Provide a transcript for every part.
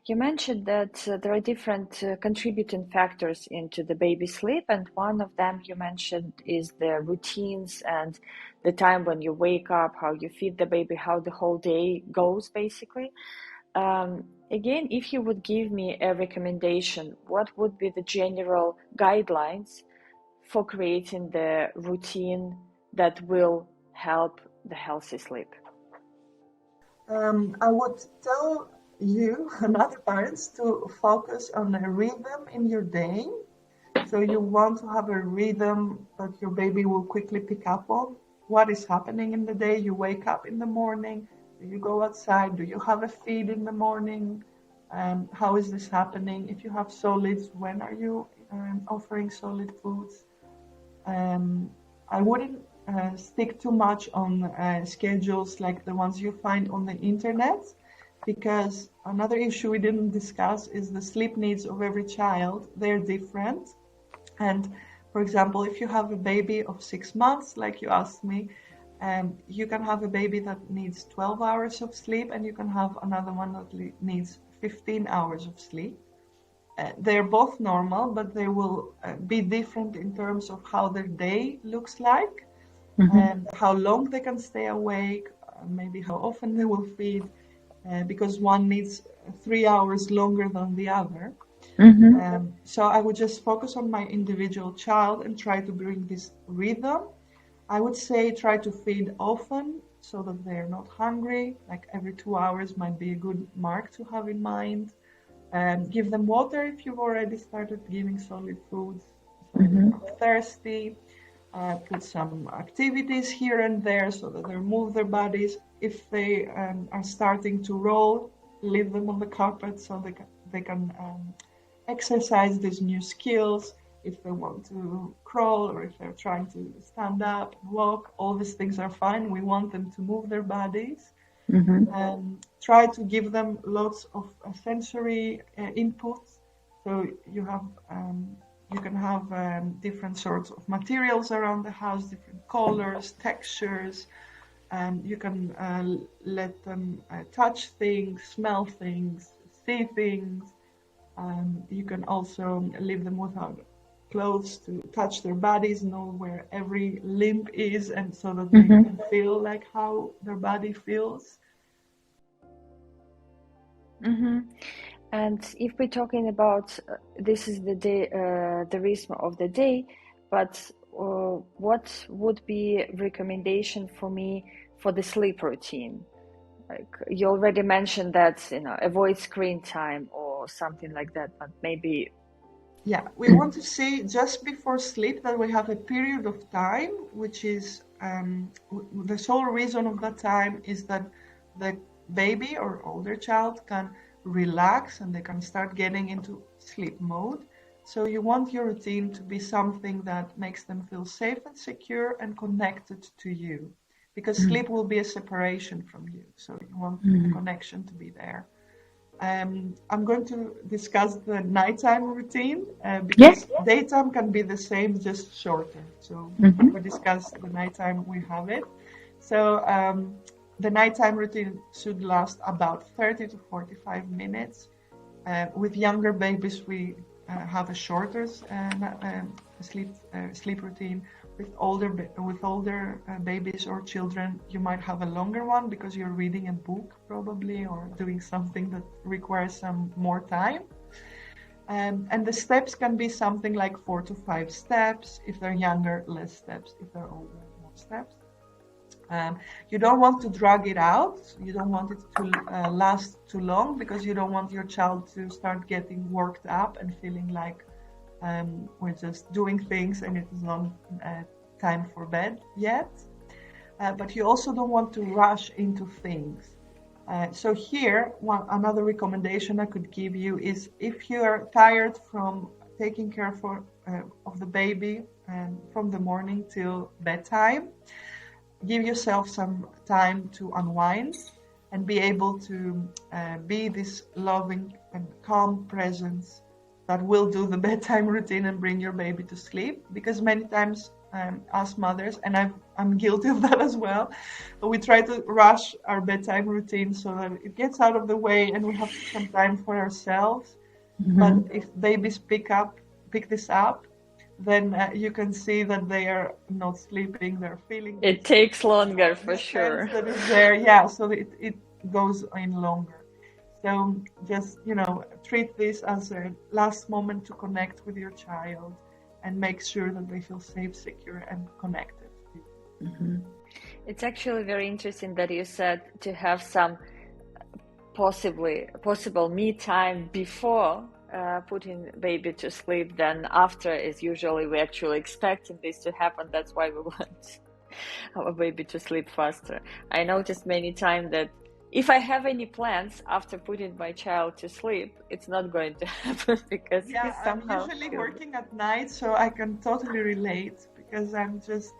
You mentioned that there are different contributing factors into the baby sleep, and one of them you mentioned is the routines and the time when you wake up, how you feed the baby, how the whole day goes, basically. Again, if you would give me a recommendation, what would be the general guidelines for creating the routine that will help the healthy sleep? I would tell you and other parents to focus on a rhythm in your day. So you want to have a rhythm that your baby will quickly pick up on. What is happening in the day? You wake up in the morning. Do you go outside? Do you have a feed in the morning? How is this happening? If you have solids, when are you offering solid foods? I wouldn't stick too much on schedules like the ones you find on the internet, because another issue we didn't discuss is the sleep needs of every child. They're different. And for example, if you have a baby of 6 months, like you asked me, you can have a baby that needs 12 hours of sleep, and you can have another one that needs 15 hours of sleep. They're both normal, but they will be different in terms of how their day looks like, and how long they can stay awake, maybe how often they will feed, because one needs 3 hours longer than the other. So I would just focus on my individual child and try to bring this rhythm. I would say try to feed often so that they're not hungry, like every 2 hours might be a good mark to have in mind. Give them water if you've already started giving solid foods, so they're not thirsty. Put some activities here and there so that they move their bodies. If they are starting to roll, leave them on the carpet so they can exercise these new skills. If they want to crawl, or if they're trying to stand up, walk, all these things are fine. We want them to move their bodies. Try to give them lots of sensory inputs. So you can have different sorts of materials around the house, different colors, textures. You can let them touch things, smell things, see things. You can also leave them without clothes to touch their bodies, know where every limb is, and so that they can feel like how their body feels. And if we're talking about this is the day, the rhythm of the day, but what would be recommendation for me for the sleep routine? Like you already mentioned that, avoid screen time or something like that, but maybe. Yeah, we want to see just before sleep that we have a period of time, which is the sole reason of that time is that the baby or older child can relax and they can start getting into sleep mode. So you want your routine to be something that makes them feel safe and secure and connected to you, because sleep will be a separation from you. So you want the connection to be there. I'm going to discuss the nighttime routine because daytime can be the same, just shorter. So we discuss the nighttime, we have it. So the nighttime routine should last about 30 to 45 minutes. With younger babies, we have a shorter sleep routine. With older babies or children, you might have a longer one because you're reading a book probably, or doing something that requires some more time. And the steps can be something like 4 to 5 steps. If they're younger, less steps. If they're older, more steps. You don't want to drag it out. You don't want it to last too long, because you don't want your child to start getting worked up and feeling like we're just doing things and it is not time for bed yet. But you also don't want to rush into things. So here, another recommendation I could give you is, if you are tired from taking care of the baby from the morning till bedtime, give yourself some time to unwind and be able to be this loving and calm presence that will do the bedtime routine and bring your baby to sleep. Because many times us mothers, and I'm guilty of that as well. But we try to rush our bedtime routine so that it gets out of the way and we have some time for ourselves. But if babies pick this up, then you can see that they are not sleeping. They're feeling It takes longer for the sense sure. that is there. Yeah, so it goes in longer. So just, treat this as a last moment to connect with your child and make sure that they feel safe, secure, and connected. It's actually very interesting that you said to have some possible me time before putting baby to sleep than after is usually we actually expecting this to happen. That's why we want our baby to sleep faster. I noticed many times that if I have any plans after putting my child to sleep, it's not going to happen because Yeah, he's I'm somehow usually still. working at night, so I can totally relate because I'm just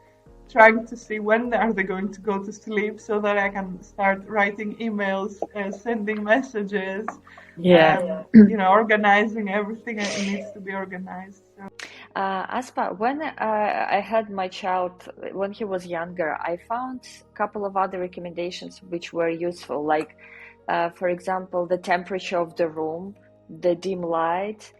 trying to see when are they going to go to sleep so that I can start writing emails, sending messages, Yeah. organizing everything that needs to be organized. So. Aspa, when I had my child when he was younger, I found a couple of other recommendations which were useful, like, for example, the temperature of the room, the dim light.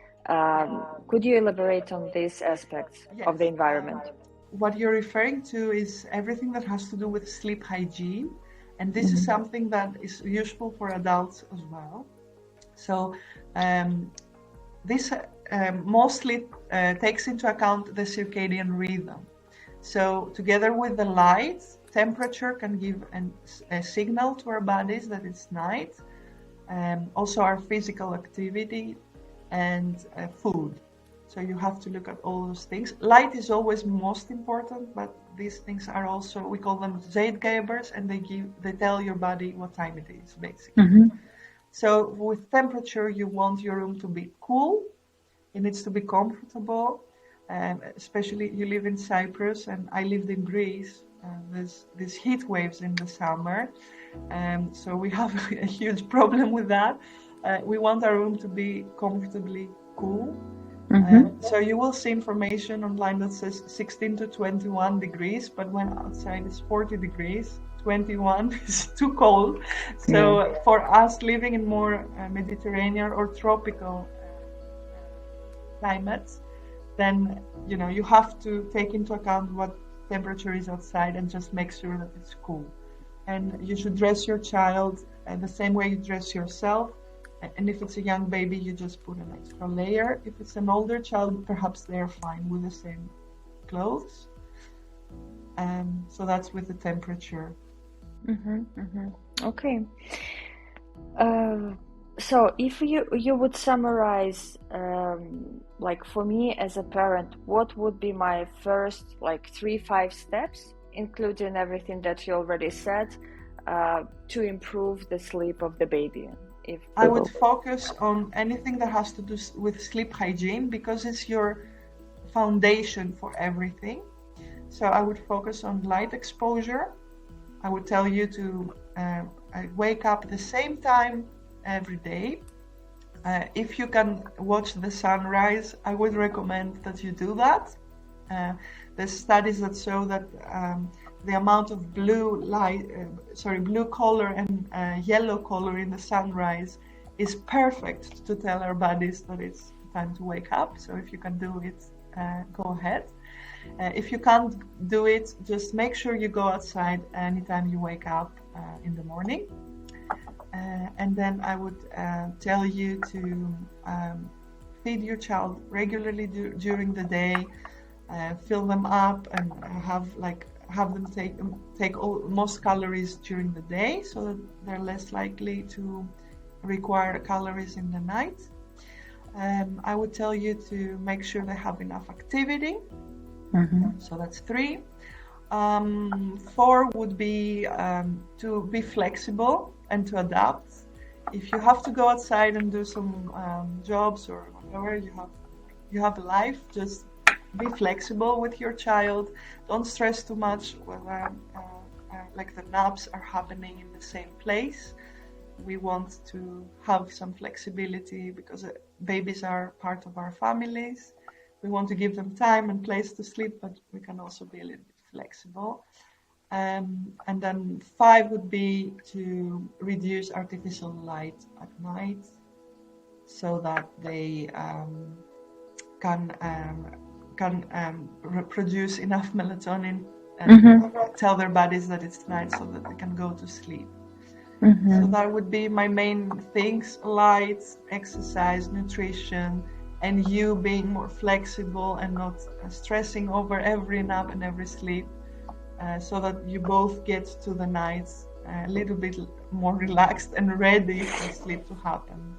Could you elaborate on these aspects of the Yes. environment? What you're referring to is everything that has to do with sleep hygiene, and this is Mhm. something that is useful for adults as well. So this mostly takes into account the circadian rhythm. So together with the light, temperature can give a signal to our bodies that it's night. Also our physical activity and food. So you have to look at all those things. Light is always most important, but these things are also, we call them Zeitgebers, and they tell your body what time it is, basically. Mhm. So with temperature, you want your room to be cool. It needs to be comfortable. Especially you live in Cyprus and I lived in Greece. There's these heat waves in the summer. So we have a huge problem with that. We want our room to be comfortably cool. So you will see information online that says 16 to 21 degrees, but when outside is 40 degrees, 21 is too cold. So for us living in more Mediterranean or tropical climates, then you have to take into account what temperature is outside and just make sure that it's cool. And you should dress your child the same way you dress yourself. And if it's a young baby, you just put an extra layer. If it's an older child, perhaps they're fine with the same clothes. So that's with the temperature. Okay. So if you would summarize, like for me as a parent, what would be my first like 3-5 steps, including everything that you already said, to improve the sleep of the baby? If I we would will. focus on anything that has to do with sleep hygiene because it's your foundation for everything. So I would focus on light exposure. I would tell you to wake up the same time every day. If you can watch the sunrise, I would recommend that you do that. There's studies that show that the amount of blue color and yellow color in the sunrise is perfect to tell our bodies that it's time to wake up. So if you can do it, go ahead. If you can't do it, just make sure you go outside anytime you wake up in the morning. And then I would tell you to feed your child regularly during the day, fill them up, and have them take most calories during the day, so that they're less likely to require calories in the night. I would tell you to make sure they have enough activity. So that's 3. 4 would be to be flexible and to adapt. If you have to go outside and do some jobs or whatever, you have a life, just be flexible with your child. Don't stress too much whether like the naps are happening in the same place. We want to have some flexibility because babies are part of our families. We want to give them time and place to sleep, but we can also be a little bit flexible. And then 5 would be to reduce artificial light at night so that they can produce enough melatonin and tell their bodies that it's night so that they can go to sleep. So that would be my main things: light, exercise, nutrition, and you being more flexible and not stressing over every nap and every sleep, so that you both get to the nights a little bit more relaxed and ready for sleep to happen.